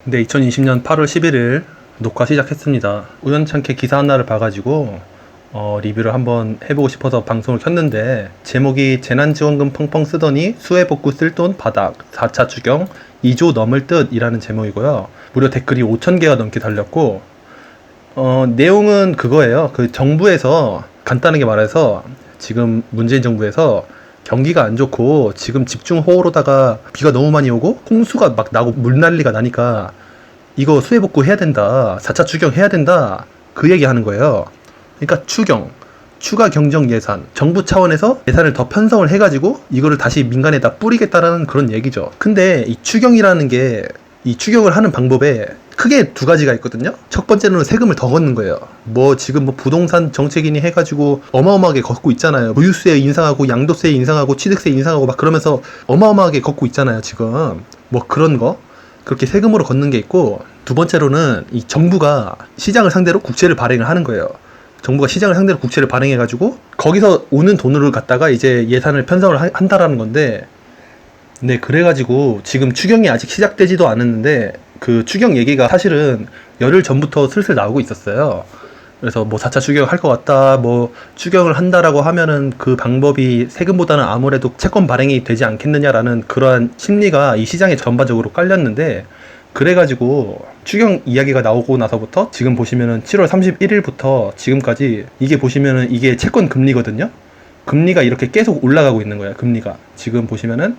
네, 2020년 8월 11일 녹화 시작했습니다. 우연찮게 기사 하나를 봐가지고 리뷰를 한번 해보고 싶어서 방송을 켰는데, 제목이 재난지원금 펑펑 쓰더니 수해복구 쓸 돈 바닥 4차 추경 2조 넘을 듯 이라는 제목이고요. 무려 댓글이 5,000개가 넘게 달렸고, 내용은 그거예요. 그 정부에서 간단하게 말해서 지금 문재인 정부에서 경기가 안 좋고 지금 집중호우로다가 비가 너무 많이 오고 홍수가 막 나고 물난리가 나니까 이거 수해복구 해야 된다, 4차 추경 해야 된다, 그 얘기 하는 거예요. 그러니까 추경, 추가 경정 예산, 정부 차원에서 예산을 더 편성을 해가지고 이거를 다시 민간에다 뿌리겠다라는 그런 얘기죠. 근데 이 추경이라는 게, 이 추경을 하는 방법에 크게 두 가지가 있거든요. 첫 번째로는 세금을 더 걷는 거예요. 지금 부동산 정책이니 해가지고 어마어마하게 걷고 있잖아요. 보유세 인상하고 양도세 인상하고 취득세 인상하고 막 그러면서 어마어마하게 걷고 있잖아요, 지금. 그런 거 그렇게 세금으로 걷는 게 있고, 두 번째로는 이 정부가 시장을 상대로 국채를 발행을 하는 거예요. 정부가 시장을 상대로 국채를 발행해가지고 거기서 오는 돈으로 갖다가 이제 예산을 편성을 한다라는 건데, 네, 그래가지고 지금 추경이 아직 시작되지도 않았는데 그 추경 얘기가 사실은 열흘 전부터 슬슬 나오고 있었어요. 그래서 4차 추경 할 것 같다, 추경을 한다라고 하면은 그 방법이 세금보다는 아무래도 채권 발행이 되지 않겠느냐라는 그러한 심리가 이 시장에 전반적으로 깔렸는데, 그래가지고 추경 이야기가 나오고 나서부터 지금 보시면은 7월 31일부터 지금까지 이게 보시면은 이게 채권 금리거든요. 금리가 이렇게 계속 올라가고 있는 거야. 금리가 지금 보시면은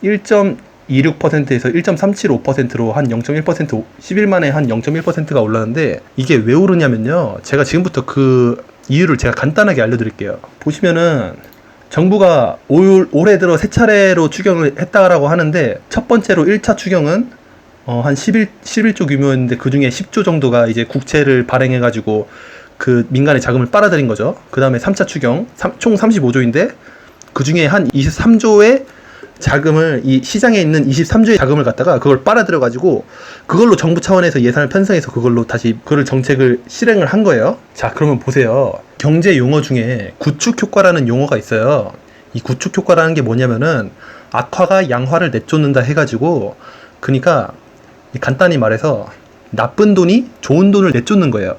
1.26%에서 1.375%로 한 0.1%, 10일 만에 한 0.1%가 올랐는데, 이게 왜 오르냐면요, 제가 지금부터 그 이유를 제가 간단하게 알려드릴게요. 보시면은 정부가 올해 들어 세 차례로 추경을 했다라고 하는데, 첫 번째로 1차 추경은 한 11조 규모였는데 그 중에 10조 정도가 이제 국채를 발행해가지고 그 민간의 자금을 빨아들인 거죠. 그 다음에 3차 추경 총 35조인데 그 중에 한 23조의 자금을, 이 시장에 있는 23조의 자금을 갖다가 그걸 빨아들여가지고 그걸로 정부 차원에서 예산을 편성해서 그걸로 다시 그걸 정책을 실행을 한 거예요. 자, 그러면 보세요. 경제 용어 중에 구축 효과라는 용어가 있어요. 이 구축 효과라는 게 뭐냐면은 악화가 양화를 내쫓는다 해가지고, 그러니까 간단히 말해서 나쁜 돈이 좋은 돈을 내쫓는 거예요.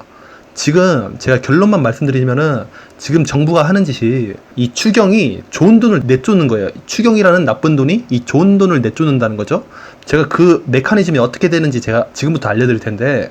지금 제가 결론만 말씀드리면은 지금 정부가 하는 짓이, 이 추경이 좋은 돈을 내쫓는 거예요. 추경이라는 나쁜 돈이 이 좋은 돈을 내쫓는다는 거죠. 제가 그 메커니즘이 어떻게 되는지 제가 지금부터 알려드릴 텐데,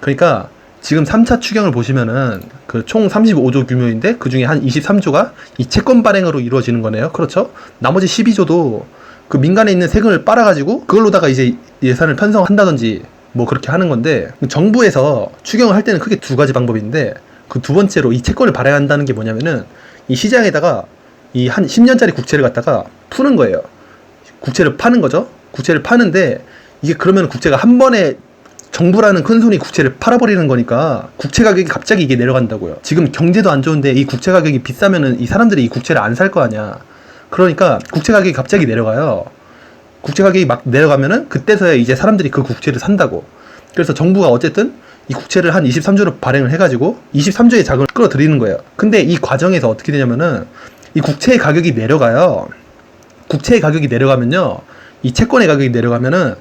그러니까 지금 3차 추경을 보시면은 그 총 35조 규모인데 그 중에 한 23조가 이 채권 발행으로 이루어지는 거네요. 그렇죠? 나머지 12조도 그 민간에 있는 세금을 빨아가지고 그걸로다가 이제 예산을 편성한다든지 그렇게 하는 건데, 정부에서 추경을 할 때는 크게 두 가지 방법인데, 그 두 번째로 이 채권을 발행한다는 게 뭐냐면은 이 시장에다가 이 한 10년짜리 국채를 갖다가 푸는 거예요. 국채를 파는 거죠. 국채를 파는데 이게 그러면 국채가 한 번에 정부라는 큰 손이 국채를 팔아버리는 거니까 국채 가격이 갑자기 이게 내려간다고요. 지금 경제도 안 좋은데 이 국채 가격이 비싸면은 이 사람들이 이 국채를 안 살 거 아니야. 그러니까 국채 가격이 갑자기 내려가요. 국채 가격이 막 내려가면은 그때서야 이제 사람들이 그 국채를 산다고. 그래서 정부가 어쨌든 이 국채를 한 23조를 발행을 해가지고 23조의 자금을 끌어들이는 거예요. 근데 이 과정에서 어떻게 되냐면은 이 국채의 가격이 내려가요. 국채의 가격이 내려가면요, 이 채권의 가격이 내려가면은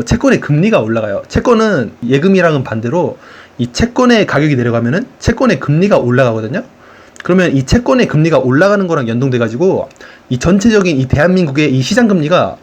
채권의 금리가 올라가요. 채권은 예금이랑은 반대로 이 채권의 가격이 내려가면은 채권의 금리가 올라가거든요. 그러면 이 채권의 금리가 올라가는 거랑 연동돼가지고 이 전체적인 이 대한민국의 이 시장 금리가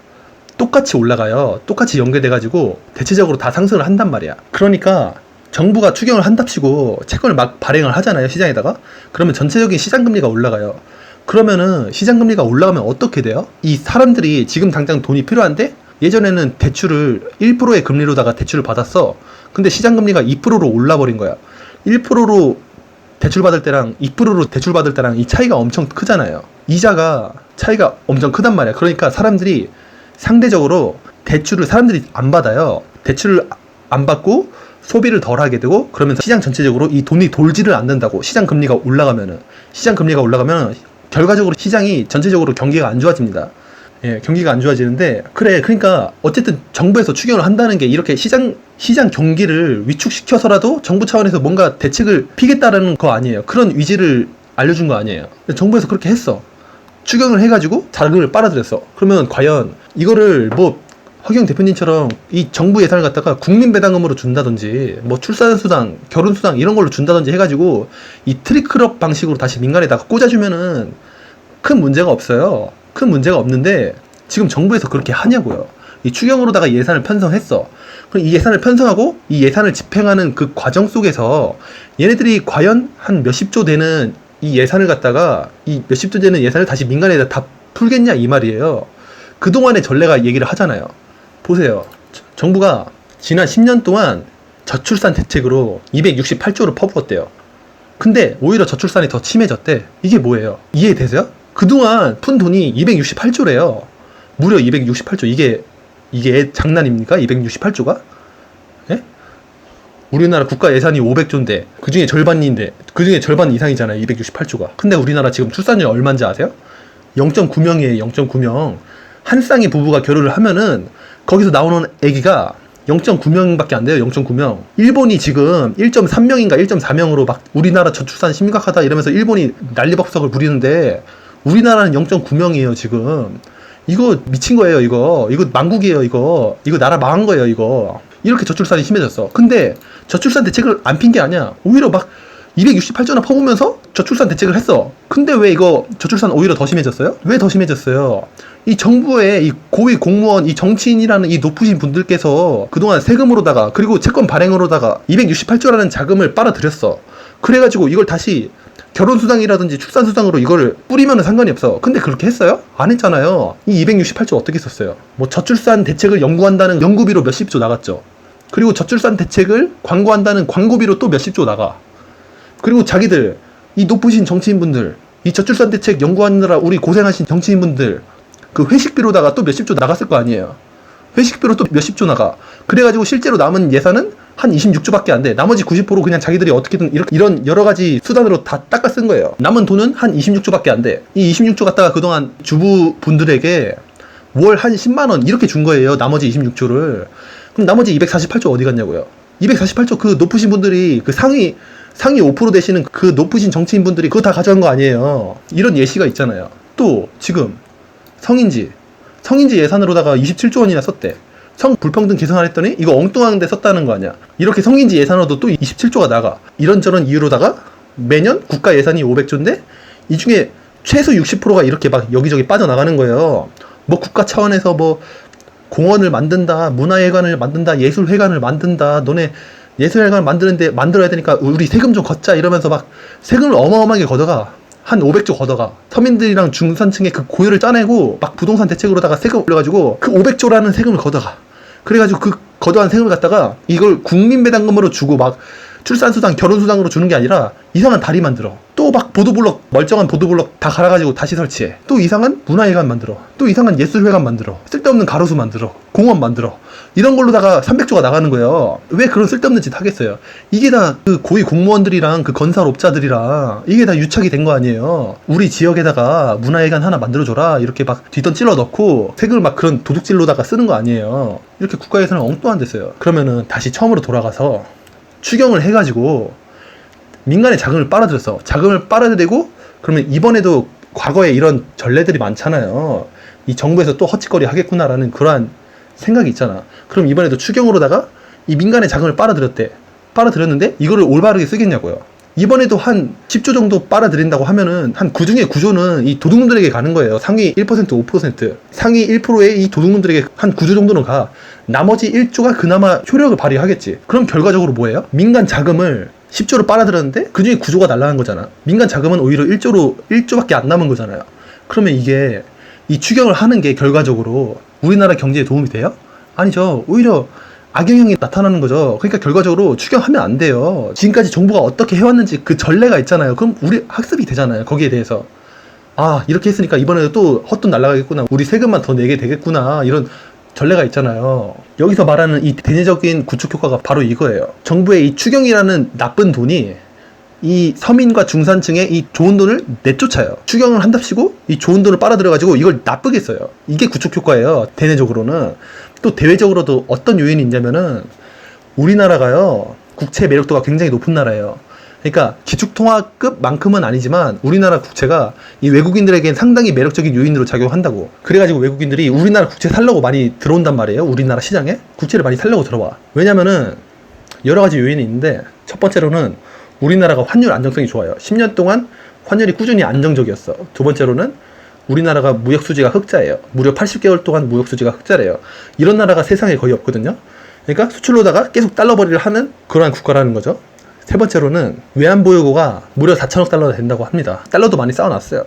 똑같이 올라가요. 똑같이 연계돼가지고 대체적으로 다 상승을 한단 말이야. 그러니까 정부가 추경을 한답시고 채권을 막 발행을 하잖아요, 시장에다가. 그러면 전체적인 시장 금리가 올라가요. 그러면은 시장 금리가 올라가면 어떻게 돼요? 이 사람들이 지금 당장 돈이 필요한데, 예전에는 대출을 1%의 금리로다가 대출을 받았어. 근데 시장 금리가 2%로 올라버린 거야. 1%로 대출 받을 때랑 2%로 대출 받을 때랑 이 차이가 엄청 크잖아요. 이자가 차이가 엄청 크단 말이야. 그러니까 사람들이 상대적으로 대출을 사람들이 안 받아요. 대출을 안 받고 소비를 덜 하게 되고, 그러면서 시장 전체적으로 이 돈이 돌지를 않는다고. 시장 금리가 올라가면 결과적으로 시장이 전체적으로 경기가 안 좋아집니다. 예, 경기가 안 좋아지는데, 그러니까 어쨌든 정부에서 추경을 한다는 게 이렇게 시장 경기를 위축시켜서라도 정부 차원에서 뭔가 대책을 피겠다라는 거 아니에요. 그런 의지를 알려준 거 아니에요. 정부에서 그렇게 했어. 추경을 해가지고 자금을 빨아들였어. 그러면 과연 이거를 허경 대표님처럼 이 정부 예산을 갖다가 국민배당금으로 준다든지 뭐 출산수당, 결혼수당 이런 걸로 준다든지 해가지고 이 트리클업 방식으로 다시 민간에다가 꽂아주면은 큰 문제가 없어요. 큰 문제가 없는데 지금 정부에서 그렇게 하냐고요. 이 추경으로다가 예산을 편성했어. 그럼 이 예산을 편성하고 이 예산을 집행하는 그 과정 속에서 얘네들이 과연 한 몇십조 되는 이 예산을 갖다가 이 몇십조 되는 예산을 다시 민간에다 다 풀겠냐 이 말이에요. 그동안의 전례가 얘기를 하잖아요. 보세요. 정부가 지난 10년 동안 저출산 대책으로 268조를 퍼부었대요. 근데 오히려 저출산이 더 심해졌대. 이게 뭐예요? 이해되세요? 그동안 푼 돈이 268조래요. 무려 268조. 이게 장난입니까? 268조가? 예? 우리나라 국가 예산이 500조인데 그 중에 절반인데 그 중에 절반 이상이잖아요. 268조가. 근데 우리나라 지금 출산율 얼마인지 아세요? 0.9명이에요. 0.9명. 한 쌍의 부부가 결혼을 하면은 거기서 나오는 아기가 0.9명밖에 안 돼요. 0.9명. 일본이 지금 1.3명인가 1.4명으로 막 우리나라 저출산 심각하다 이러면서 일본이 난리법석을 부리는데 우리나라는 0.9명이에요. 지금. 이거 미친 거예요. 이거 망국이에요. 이거 나라 망한 거예요. 이거 이렇게 저출산이 심해졌어. 근데 저출산 대책을 안 핀 게 아니야. 오히려 막 268조나 퍼부면서 저출산 대책을 했어. 근데 왜 이거 저출산 오히려 더 심해졌어요? 왜 더 심해졌어요? 이 정부의 이 고위 공무원, 이 정치인이라는 이 높으신 분들께서 그동안 세금으로다가 그리고 채권 발행으로다가 268조라는 자금을 빨아들였어. 그래가지고 이걸 다시 결혼수당이라든지 출산수당으로 이걸 뿌리면은 상관이 없어. 근데 그렇게 했어요? 안 했잖아요. 이 268조 어떻게 썼어요? 뭐 저출산 대책을 연구한다는 연구비로 몇십조 나갔죠. 그리고 저출산 대책을 광고한다는 광고비로 또 몇십조 나가. 그리고 자기들 이 높으신 정치인분들 이 저출산 대책 연구하느라 우리 고생하신 정치인분들 그 회식비로다가 또 몇십조 나갔을 거 아니에요. 회식비로 또 몇십조 나가. 그래가지고 실제로 남은 예산은 한 26조밖에 안 돼. 나머지 90% 그냥 자기들이 어떻게든 이런 여러 가지 수단으로 다 닦아 쓴 거예요. 남은 돈은 한 26조밖에 안 돼. 이 26조 갖다가 그동안 주부분들에게 월 한 10만 원 이렇게 준 거예요. 나머지 26조를. 그럼 나머지 248조 어디 갔냐고요. 248조 그 높으신 분들이 그 상위 5% 되시는 그 높으신 정치인분들이 그거 다 가져간 거 아니에요. 이런 예시가 있잖아요. 또 지금 성인지 예산으로다가 27조 원이나 썼대. 성 불평등 개선하랬더니 이거 엉뚱한 데 썼다는 거 아니야. 이렇게 성인지 예산으로도 또 27조가 나가. 이런저런 이유로다가 매년 국가 예산이 500조인데 이 중에 최소 60%가 이렇게 막 여기저기 빠져나가는 거예요. 뭐 국가 차원에서 뭐 공원을 만든다, 문화회관을 만든다, 예술회관을 만든다, 너네 예술회관 만들어야 되니까 우리 세금 좀 걷자 이러면서 막 세금을 어마어마하게 걷어가. 한 500조 걷어가. 서민들이랑 중산층의 그 고유를 짜내고 막 부동산 대책으로다가 세금 올려가지고 그 500조라는 세금을 걷어가. 그래가지고 그 걷어간 세금을 갖다가 이걸 국민배당금으로 주고 막 출산수당, 결혼수당으로 주는 게 아니라 이상한 다리 만들어. 또 막 보도블록, 멀쩡한 보도블록 다 갈아가지고 다시 설치해. 또 이상한 문화회관 만들어. 또 이상한 예술회관 만들어. 쓸데없는 가로수 만들어. 공원 만들어. 이런 걸로다가 300조가 나가는 거예요. 왜 그런 쓸데없는 짓 하겠어요? 이게 다 그 고위 공무원들이랑 그 건설업자들이랑 이게 다 유착이 된 거 아니에요. 우리 지역에다가 문화회관 하나 만들어줘라. 이렇게 막 뒷돈 찔러 넣고 세금을 막 그런 도둑질로다가 쓰는 거 아니에요. 이렇게 국가 예산을 엉뚱한 데 써요. 그러면은 다시 처음으로 돌아가서 추경을 해가지고 민간의 자금을 빨아들였어. 자금을 빨아들이고 그러면 이번에도 과거에 이런 전례들이 많잖아요. 이 정부에서 또 헛짓거리 하겠구나라는 그러한 생각이 있잖아. 그럼 이번에도 추경으로다가 이 민간의 자금을 빨아들였는데 이거를 올바르게 쓰겠냐고요. 이번에도 한 10조 정도 빨아들인다고 하면은 한 9중에 9조는 이 도둑놈들에게 가는 거예요. 상위 1%, 5%. 상위 1%의 이 도둑놈들에게 한 9조 정도는 가. 나머지 1조가 그나마 효력을 발휘하겠지. 그럼 결과적으로 뭐예요? 민간 자금을 10조를 빨아들였는데 그 중에 9조가 날라간 거잖아. 민간 자금은 오히려 1조밖에 안 남은 거잖아요. 그러면 이게 이 추경을 하는 게 결과적으로 우리나라 경제에 도움이 돼요? 아니죠. 오히려 악영향이 나타나는 거죠. 그러니까 결과적으로 추경하면 안 돼요. 지금까지 정부가 어떻게 해왔는지 그 전례가 있잖아요. 그럼 우리 학습이 되잖아요. 거기에 대해서. 아, 이렇게 했으니까 이번에도 또 헛돈 날라가겠구나. 우리 세금만 더 내게 되겠구나. 이런 전례가 있잖아요. 여기서 말하는 이 대내적인 구축 효과가 바로 이거예요. 정부의 이 추경이라는 나쁜 돈이 이 서민과 중산층의 이 좋은 돈을 내쫓아요. 추경을 한답시고 이 좋은 돈을 빨아들여가지고 이걸 나쁘게 써요. 이게 구축 효과예요. 대내적으로는. 또 대외적으로도 어떤 요인이 있냐면은 우리나라가요 국채 매력도가 굉장히 높은 나라예요. 그러니까 기축통화급만큼은 아니지만 우리나라 국채가 이 외국인들에겐 상당히 매력적인 요인으로 작용한다고. 그래가지고 외국인들이 우리나라 국채 살려고 많이 들어온단 말이에요. 우리나라 시장에 국채를 많이 살려고 들어와. 왜냐면은 여러 가지 요인이 있는데, 첫 번째로는 우리나라가 환율 안정성이 좋아요. 10년 동안 환율이 꾸준히 안정적이었어. 두 번째로는 우리나라가 무역 수지가 흑자예요. 무려 80개월 동안 무역 수지가 흑자래요. 이런 나라가 세상에 거의 없거든요. 그러니까 수출로다가 계속 달러 벌이를 하는 그러한 국가라는 거죠. 세 번째로는 외환 보유고가 무려 4천억 달러가 된다고 합니다. 달러도 많이 쌓아놨어요.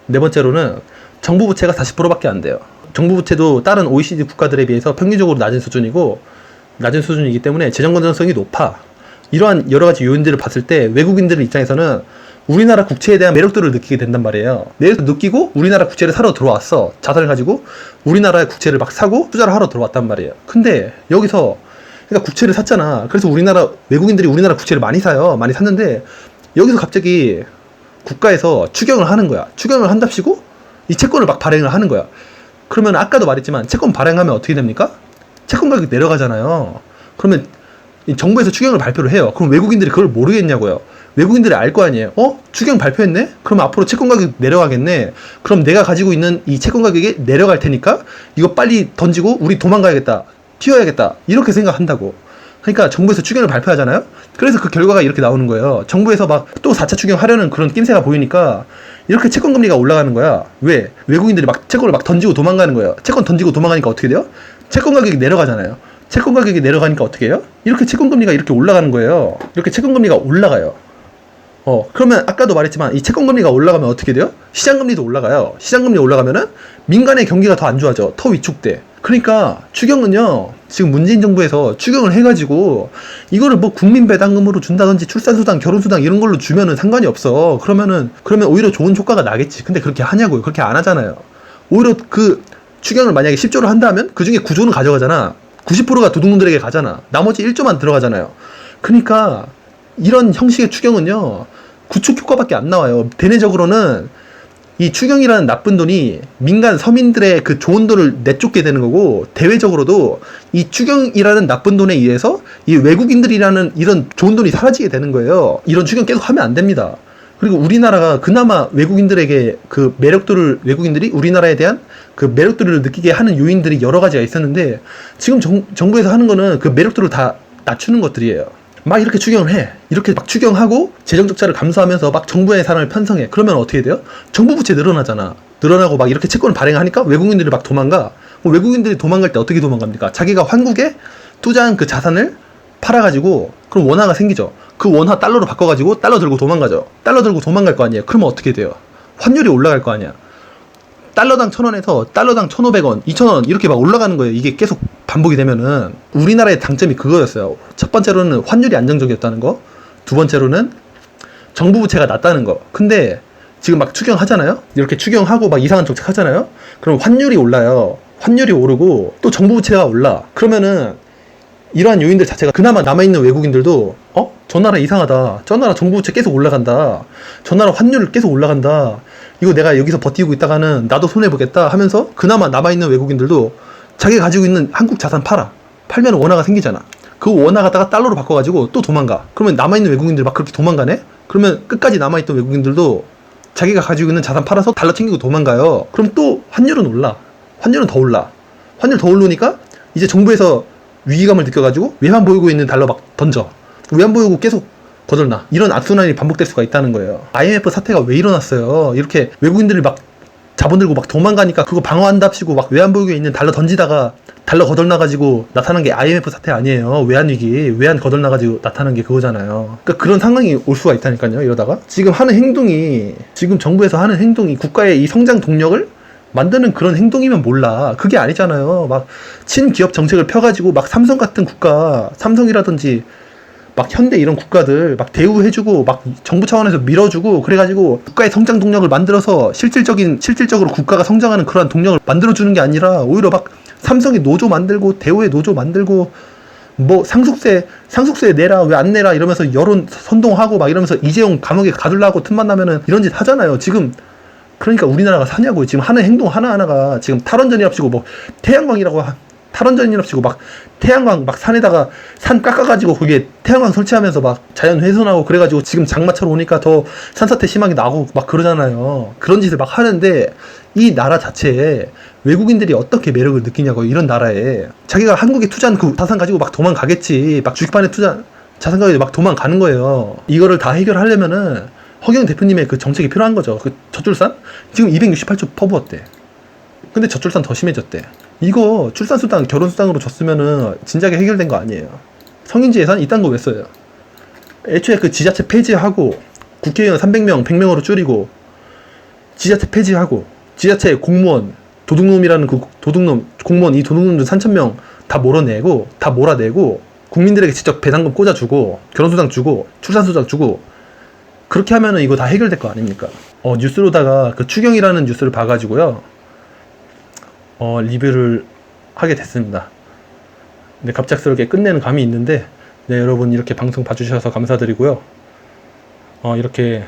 네 번째로는 정부 부채가 40%밖에 안 돼요. 정부 부채도 다른 OECD 국가들에 비해서 평균적으로 낮은 수준이기 때문에 재정 건전성이 높아. 이러한 여러 가지 요인들을 봤을 때 외국인들 입장에서는 우리나라 국채에 대한 매력도를 느끼게 된단 말이에요. 매력도 느끼고 우리나라 국채를 사러 들어왔어. 자산을 가지고 우리나라의 국채를 막 사고 투자를 하러 들어왔단 말이에요. 근데 여기서 그러니까 국채를 샀잖아. 그래서 외국인들이 우리나라 국채를 많이 사요. 많이 샀는데 여기서 갑자기 국가에서 추경을 하는 거야. 추경을 한답시고 이 채권을 막 발행을 하는 거야. 그러면 아까도 말했지만 채권 발행하면 어떻게 됩니까? 채권 가격이 내려가잖아요. 그러면 정부에서 추경을 발표를 해요. 그럼 외국인들이 그걸 모르겠냐고요. 외국인들이 알 거 아니에요. 추경 발표했네? 그럼 앞으로 채권 가격 내려가겠네. 그럼 내가 가지고 있는 이 채권 가격이 내려갈 테니까 이거 빨리 던지고 우리 도망가야겠다. 튀어야겠다. 이렇게 생각한다고. 그러니까 정부에서 추경을 발표하잖아요. 그래서 그 결과가 이렇게 나오는 거예요. 정부에서 막 또 4차 추경 하려는 그런 낌새가 보이니까 이렇게 채권 금리가 올라가는 거야. 왜? 외국인들이 막 채권을 막 던지고 도망가는 거예요. 채권 던지고 도망가니까 어떻게 돼요? 채권 가격이 내려가잖아요. 채권 가격이 내려가니까 어떻게 해요? 이렇게 채권 금리가 이렇게 올라가는 거예요. 이렇게 채권 금리가 올라가요. 그러면 아까도 말했지만 이 채권 금리가 올라가면 어떻게 돼요? 시장 금리도 올라가요. 시장 금리 올라가면은 민간의 경기가 더 안 좋아져. 더 위축돼. 그러니까 추경은요, 지금 문재인 정부에서 추경을 해가지고 이거를 뭐 국민 배당금으로 준다든지 출산수당, 결혼수당 이런 걸로 주면은 상관이 없어. 그러면 오히려 좋은 효과가 나겠지. 근데 그렇게 하냐고요? 그렇게 안 하잖아요. 오히려 그 추경을 만약에 10조를 한다면 그 중에 9조는 가져가잖아. 90%가 도둑놈들에게 가잖아. 나머지 1조만 들어가잖아요. 그러니까 이런 형식의 추경은요, 구축 효과밖에 안 나와요. 대내적으로는 이 추경이라는 나쁜 돈이 민간 서민들의 그 좋은 돈을 내쫓게 되는 거고, 대외적으로도 이 추경이라는 나쁜 돈에 의해서 이 외국인들이라는 이런 좋은 돈이 사라지게 되는 거예요. 이런 추경 계속 하면 안 됩니다. 그리고 우리나라가 그나마 외국인들에게 그 매력도를, 외국인들이 우리나라에 대한 그 매력도를 느끼게 하는 요인들이 여러 가지가 있었는데, 지금 정부에서 하는 거는 그 매력도를 다 낮추는 것들이에요. 막 이렇게 추경을 해. 이렇게 막 추경하고 재정 적자를 감수하면서 막 정부의 예산을 편성해. 그러면 어떻게 돼요? 정부 부채 늘어나잖아. 늘어나고 막 이렇게 채권을 발행하니까 외국인들이 막 도망가. 외국인들이 도망갈 때 어떻게 도망갑니까? 자기가 한국에 투자한 그 자산을 팔아가지고, 그럼 원화가 생기죠. 그 원화 달러로 바꿔가지고 달러 들고 도망가죠. 달러 들고 도망갈 거 아니에요. 그러면 어떻게 돼요? 환율이 올라갈 거 아니야. 달러당 1,000원에서 달러당 1,500원, 2,000원 이렇게 막 올라가는 거예요. 이게 계속 반복이 되면은. 우리나라의 장점이 그거였어요. 첫 번째로는 환율이 안정적이었다는 거. 두 번째로는 정부 부채가 낮다는 거. 근데 지금 막 추경하잖아요. 이렇게 추경하고 막 이상한 정책 하잖아요. 그럼 환율이 올라요. 환율이 오르고 또 정부 부채가 올라. 그러면은 이러한 요인들 자체가 그나마 남아있는 외국인들도 저 나라 이상하다. 저 나라 정부 부채 계속 올라간다. 저 나라 환율 계속 올라간다. 이거 내가 여기서 버티고 있다가는 나도 손해보겠다 하면서 그나마 남아있는 외국인들도 자기가 가지고 있는 한국 자산 팔면 원화가 생기잖아. 그 원화 갖다가 달러로 바꿔가지고 또 도망가. 그러면 남아있는 외국인들 막 그렇게 도망가네? 그러면 끝까지 남아있던 외국인들도 자기가 가지고 있는 자산 팔아서 달러 챙기고 도망가요. 그럼 또 환율은 올라. 환율은 더 올라. 환율 더 오르니까 이제 정부에서 위기감을 느껴가지고 외환 보유고에 있는 달러 막 던져. 외환 보유고 계속 거덜나. 이런 악순환이 반복될 수가 있다는 거예요. IMF 사태가 왜 일어났어요? 이렇게 외국인들이 막 자본 들고 막 도망가니까 그거 방어한답시고 막 외환 보유고에 있는 달러 던지다가 달러 거덜나가지고 나타난 게 IMF 사태 아니에요. 외환 위기, 외환 거덜나가지고 나타난 게 그거잖아요. 그러니까 그런 상황이 올 수가 있다니까요. 이러다가 지금 정부에서 하는 행동이 국가의 이 성장 동력을 만드는 그런 행동이면 몰라. 그게 아니잖아요. 막 친기업 정책을 펴가지고 막 삼성 같은 국가, 삼성이라든지 막 현대 이런 국가들 막 대우해주고 막 정부 차원에서 밀어주고 그래가지고 국가의 성장 동력을 만들어서 실질적으로 국가가 성장하는 그러한 동력을 만들어주는 게 아니라 오히려 막 삼성이 노조 만들고 대우의 노조 만들고 뭐 상속세 내라 왜 안 내라 이러면서 여론 선동하고 막 이러면서 이재용 감옥에 가두려고 틈만 나면은 이런 짓 하잖아요. 지금 그러니까 우리나라가 사냐고요. 지금 하는 행동 하나하나가 지금 탈원전이랍시고 뭐 태양광이라고 탈원전이랍시고 막 태양광 막 산에다가 산 깎아가지고 거기에 태양광 설치하면서 막 자연 훼손하고 그래가지고 지금 장마철 오니까 더 산사태 심하게 나고 막 그러잖아요. 그런 짓을 막 하는데 이 나라 자체에 외국인들이 어떻게 매력을 느끼냐고. 이런 나라에 자기가 한국에 투자한 그 자산 가지고 막 도망가겠지. 막 주식판에 투자 자산 가지고 막 도망가는 거예요. 이거를 다 해결하려면은 허경 대표님의 그 정책이 필요한 거죠. 그 저출산 지금 268조 퍼부었대. 근데 저출산 더 심해졌대. 이거 출산수당 결혼수당으로 줬으면은 진작에 해결된 거 아니에요. 성인지 예산 이딴 거 왜 써요? 애초에 그 지자체 폐지하고 국회의원 300명 100명으로 줄이고 지자체 폐지하고 지자체 공무원 도둑놈이라는 그 도둑놈 공무원 이 도둑놈들 3,000명 다 몰아내고 국민들에게 직접 배당금 꽂아주고 결혼수당 주고 출산수당 주고 그렇게 하면은 이거 다 해결될 거 아닙니까? 뉴스로다가 그 추경이라는 뉴스를 봐가지고요. 리뷰를 하게 됐습니다. 네, 갑작스럽게 끝내는 감이 있는데, 네, 여러분 이렇게 방송 봐주셔서 감사드리고요. 이렇게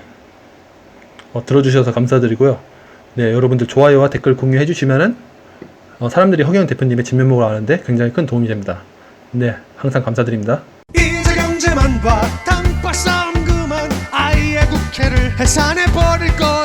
들어주셔서 감사드리고요. 네, 여러분들 좋아요와 댓글 공유해 주시면은 사람들이 허경 대표님의 진면목을 아는데 굉장히 큰 도움이 됩니다. 네, 항상 감사드립니다. 이제 경제만 봐. 당파 싸움 그만. 아이의 국회를 해산해 버릴 거.